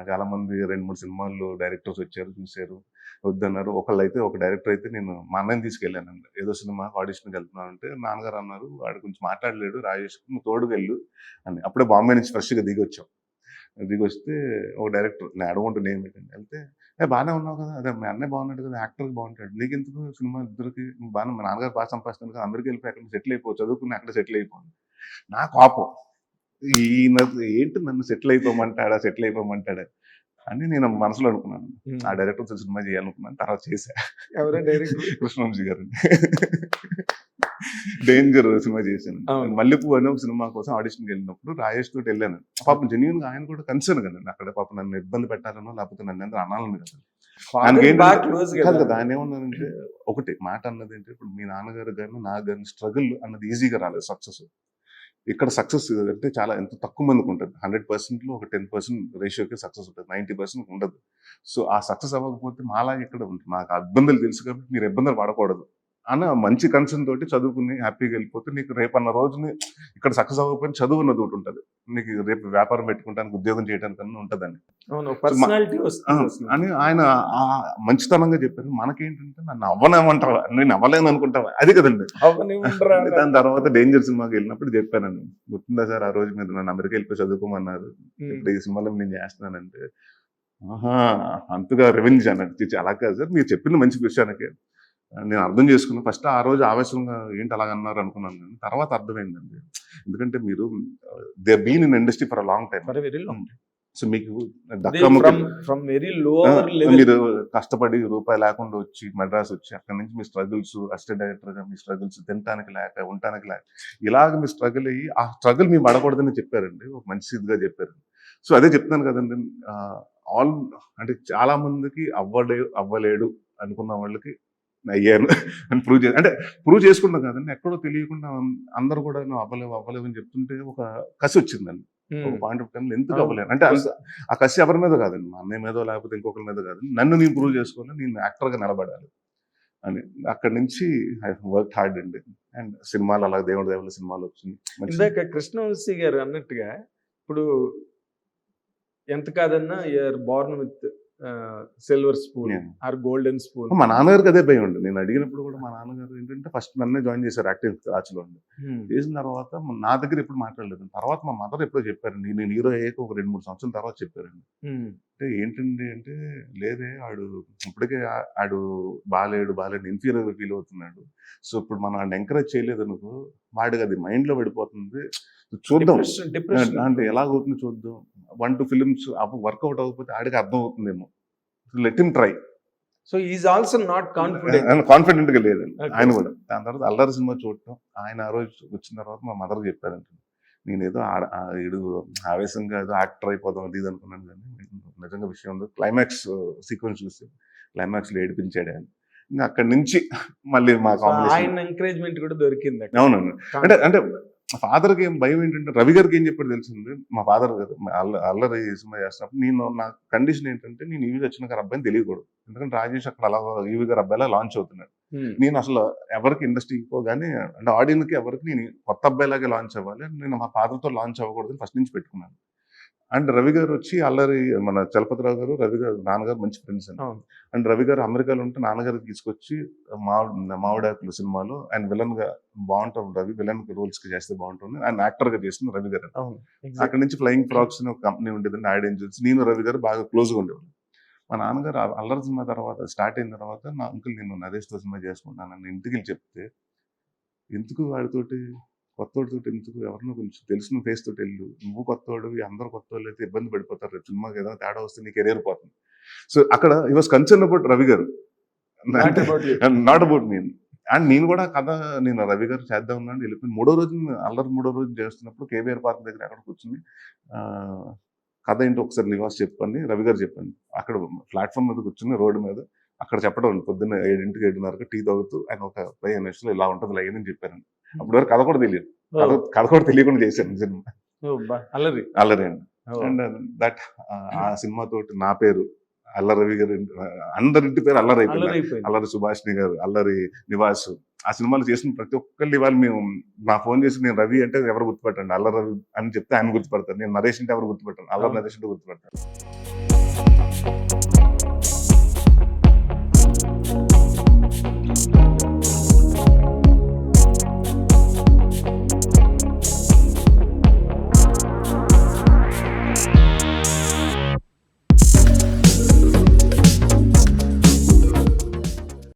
చాలా మంది 2-3 సినిమాల్లో డైరెక్టర్స్ వచ్చారు, చూసారు, వద్దన్నారు. ఒక డైరెక్టర్ అయితే నేను మా అన్నయ్యని తీసుకెళ్ళానండి. ఏదో సినిమా ఆడిషన్‌కి వెళ్తున్నానంటే నాన్నగారు అన్నారు, "వాడు కొంచెం మాట్లాడలేడు రాజేష్, నువ్వు తోడుగెళ్ళు" అని. అప్పుడే బాంబే నుంచి ఫ్రెష్‌గా దిగొచ్చాం. దిగొస్తే ఒక డైరెక్టర్, నేను అడగొంట నేమ్ ఏంటండి, వెళ్తే బాగానే ఉన్నావు కదా, అదే మీ అన్నయ్య బాగున్నాడు కదా, యాక్టర్‌గా బాగుంటాడు, నీకెందుకు సినిమా ఇద్దరికి, నువ్వు బాగానే, మా నాన్నగారు బాగా సంపాదిస్తున్నారు కదా, అమెరికా వెళ్ళిపోయి అక్కడ సెటిల్ అయిపో, చదువుకుని అక్కడ సెటిల్ అయిపోయింది. నా కోపం, ఈయన ఏంటి నన్ను సెటిల్ అయిపోమంటాడా అని నేను మనసులో అనుకున్నాను. ఆ డైరెక్టర్ సినిమా చేయాలనుకున్నాను, తర్వాత చేశా. ఎవరైనా డైరెక్టర్ కృష్ణవంశీ గారు డేంజర్ సినిమా చేశాను. మల్లెపువ్వు అనే ఒక సినిమా కోసం ఆడిషన్కి వెళ్ళినప్పుడు రాజేష్ తోటి వెళ్ళాను. పాపం జెన్యూన్ గా ఆయన కూడా కన్సర్న్ కదండి, అక్కడ పాపం నన్ను ఇబ్బంది పెట్టాలనో లేకపోతే నన్ను ఎంత అనాలని కదా. కాదు కదా, ఆయన ఏమన్నానంటే ఒకటి మాట అన్నది ఏంటి, ఇప్పుడు మీ నాన్నగారు కానీ నాకు కానీ స్ట్రగుల్ అన్నది ఈజీగా రాలేదు. సక్సెస్ ఇక్కడ సక్సెస్ అంటే చాలా ఎంత తక్కువ మందికి ఉంటుంది. 100%లో ఒక 10% రేషియోకి సక్సెస్ ఉంటుంది, 90% ఉండదు. సో ఆ సక్సెస్ అవ్వకపోతే మాలాగా ఇక్కడ ఉంటుంది. నాకు ఇబ్బందులు తెలుసు కాబట్టి మీరు ఇబ్బందులు పడకూడదు అన్న మంచి కన్సర్న్ తోటి చదువుకుని హ్యాపీగా వెళ్ళిపోతే నీకు రేపన్న రోజుని ఇక్కడ సక్సెస్ అవ్వకపోయినా చదువు అన్నది ఒకటి ఉంటుంది, నీకు రేపు వ్యాపారం పెట్టుకుంటానికి ఉద్యోగం చేయడానికి ఉంటుందని అని ఆయన మంచితనంగా చెప్పారు. మనకేంటంటే నన్ను అవ్వనేమంటావా, నేను అవ్వలేను అనుకుంటావా, అది కదండి. దాని తర్వాత డేంజర్ సినిమాకి వెళ్ళినప్పుడు చెప్పానండి, గుర్తుందా సార్ ఆ రోజు మీరు నన్ను అమెరికా వెళ్ళిపోయి చదువుకోమన్నారు, ఇప్పుడు ఈ సినిమాలో నేను చేస్తున్నానంటే ఆహా అంతగా రెవెన్యూ అన్నట్టు. అలా కాదు సార్, మీరు చెప్పింది మంచి విషయానికి నేను అర్థం చేసుకున్నాను. ఫస్ట్ ఆ రోజు ఆవేశంగా ఏంటి అలాగన్నారు అనుకున్నాను, కానీ తర్వాత అర్థమైందండి. ఎందుకంటే మీరు they been in industry for a long time. So మీకు మీరు కష్టపడి రూపాయి లేకుండా వచ్చి మద్రాసు వచ్చి అక్కడ నుంచి మీ స్ట్రగుల్స్, అసిస్టెంట్ డైరెక్టర్ గా మీ స్ట్రగుల్స్, తినటానికి లేక ఉండటానికి లేక ఇలాగ మీ స్ట్రగుల్ అయ్యి ఆ స్ట్రగుల్ మీ పడకూడదని చెప్పారండి, ఒక మంచి ఇదిగా చెప్పారు. సో అదే చెప్తున్నాను కదండి, అంటే చాలా మందికి అవ్వలేడు అనుకున్న వాళ్ళకి అయ్యాను అని ప్రూవ్ చేసుకుంటాం కదండి. ఎక్కడో తెలియకుండా అందరూ కూడా నువ్వు అవ్వలేవు అని చెప్తుంటే ఒక కసి వచ్చిందండి. ఒక పాయింట్ ఆఫ్ టైంలో ఎందుకు అవ్వలేను అంటే ఆ కసి ఎవరి మీద కాదండి, మా అన్నయ్య మీదో లేకపోతే ఇంకొకరి మీద కాదు, నన్ను నేను ప్రూవ్ చేసుకోవాలి, నేను యాక్టర్గా నిలబడాలి అని. అక్కడి నుంచి ఐ వర్క్ హార్డ్ అండి. అండ్ సినిమాలు అలా దేవుడి దేవుళ్ళ సినిమాలు వచ్చింది. ఇందాక కృష్ణవంశీ గారు అన్నట్టుగా ఇప్పుడు ఎంత కాదన్నా you're born with silver spoon or golden spoon. మా నాన్నగారికి అదే భయం అండి. నేను అడిగినప్పుడు కూడా మా నాన్నగారు ఏంటంటే ఫస్ట్ నన్నే జాయిన్ చేశారు యాక్టింగ్ బ్యాచ్ లో. చేసిన తర్వాత నా దగ్గర ఎప్పుడు మాట్లాడలేదు. తర్వాత మా మదర్ ఎప్పుడో చెప్పారండి, నేను హీరో అయ్యాక ఒక 2-3 సంవత్సరాల తర్వాత చెప్పారండి. అంటే ఏంటండి అంటే, లేదే ఆడు ఇప్పటికే ఆడు బాలేడు ఇన్ఫీరియర్ ఫీల్ అవుతున్నాడు. సో ఇప్పుడు మనం ఆడిని ఎంకరేజ్ చేయలేదు అనుకో, వాడికి అది మైండ్ లో పడిపోతుంది, చూద్దాం అంటే ఎలాగవుతుంది చూద్దాం. 1-2 ఫిల్మ్స్ వర్కౌట్ అవ్వకపోతే ఆడికి అర్థం అవుతుందేమో, let him try. So is also not confident గా లేదండి ఆయన కూడా. దాని తర్వాత అల్లరి సినిమా చూడటం, ఆయన ఆ రోజు వచ్చిన తర్వాత మా మదర్ చెప్పారంట, నేనేదో ఏదో ఆవేశంగా ఏదో యాక్టర్ అయిపోదాం అది ఇది అనుకున్నాను, కానీ నిజంగా విషయం ఉంది. క్లైమాక్స్ సీక్వెన్స్ చూసి క్లైమాక్స్ లో ఏడిపించాడు ఆయన. ఇంకా అక్కడి నుంచి మళ్ళీ మా కాంబినేషన్ ఎంకరేజ్మెంట్ కూడా దొరికింది. అవునండి. అంటే ఫాదర్కి ఏం భయం ఏంటంటే, రవి గారికి ఏం చెప్పాడు తెలిసింది, మా ఫాదర్ గారు అల్లరి సినిమా చేస్తున్నప్పుడు నేను నా కండిషన్ ఏంటంటే, నేను ఈవి వచ్చిన గారు అబ్బాయిని తెలియకూడదు. ఎందుకంటే రాజేష్ అక్కడ అలా ఈవి గారు అబ్బాయిలా లాంచ్ అవుతున్నాడు. నేను అసలు ఎవరికి ఇండస్ట్రీకి పోగానే అంటే ఆడియన్స్కి ఎవరికి నేను కొత్త అబ్బాయిలాగే లాంచ్ అవ్వాలి, నేను మా ఫాదర్తో లాంచ్ అవ్వకూడదని ఫస్ట్ నుంచి పెట్టుకున్నాను. అండ్ రవి గారు వచ్చి అల్లరి, మన చలపతిరావు గారు రవి గారు నాన్నగారు మంచి ఫ్రెండ్స్ అండి. అండ్ రవి గారు అమెరికాలో ఉంటే నాన్నగారికి తీసుకొచ్చి మావిడాకులు సినిమాలో ఆయన విలన్ గా బాగుంటాం, రవి విలన్ రోల్స్ కి చేస్తే బాగుంటుంది, ఆయన యాక్టర్ గా చేసిన రవి గారు. అక్కడ నుంచి ఫ్లయింగ్ ఫ్రాక్స్ అని ఒక కంపెనీ ఉండేదండి, యాడ్ ఏజెన్సీ. నేను రవి గారు బాగా క్లోజ్ గా ఉండేవాళ్ళు. మా నాన్నగారు అల్లరి సినిమా తర్వాత స్టార్ట్ అయిన తర్వాత, నా అంకుల్ నేను నరేష్తో సినిమా చేసుకుంటానని ఇంటికి వెళ్ళి చెప్తే, ఎందుకు వాడితోటి కొత్తోడితోటి ఎందుకు, ఎవరినో కొంచెం తెలిసిన ఫేస్ తోటి వెళ్ళు, నువ్వు కొత్తోడు అందరూ కొత్త వాళ్ళు అయితే ఇబ్బంది పడిపోతారు, రేపు సినిమాకి ఏదైనా తేడా వస్తే నీ కెరీర్ పోతుంది. సో అక్కడ ఈ వాజ్ కన్సర్న్ అబౌట్ రవి గారు, నాట్ అబౌట్ మీ. అండ్ నేను కూడా కథ నేను రవి గారు చేద్దాం ఉన్నాను వెళ్ళిపోయింది. మూడో రోజు చేస్తున్నప్పుడు కేబీఆర్ పార్క్ దగ్గర అక్కడ కూర్చుని కథ ఏంటో ఒకసారి నివాస్ చెప్పని రవి గారు చెప్పండి. అక్కడ ప్లాట్ఫామ్ మీద కూర్చుని రోడ్డు మీద అక్కడ చెప్పడం, పొద్దున్న 7ంటికి 7:30కి టీ తాగుతూ ఆయన ఒక 15 నిమిషాలు ఇలా ఉంటుంది లైన్ అని చెప్పారండి. అప్పటి వరకు కథ కూడా తెలియదు, కథ కూడా తెలియకుండా చేశాను సినిమా అల్లరి అండి. అండ్ దట్ ఆ సినిమా తోటి నా పేరు అల్లరి రవి గారు, అందరింటి పేరు అల్లరి అయిపోయింది. అల్లరి సుభాష్ని గారు, అల్లరి నివాస్, ఆ సినిమాలు చేసిన ప్రతి ఒక్కళ్ళు ఇవాళ మేము నా ఫోన్ చేసి నేను రవి అంటే ఎవరు గుర్తుపెట్టండి, అల్లరి రవి అని చెప్తే ఆయన గుర్తుపడతారు, నేను నరేష్ అంటే ఎవరు గుర్తుపెట్టాను, అల్లరి నరేష్ అంటే గుర్తుపెట్టాను.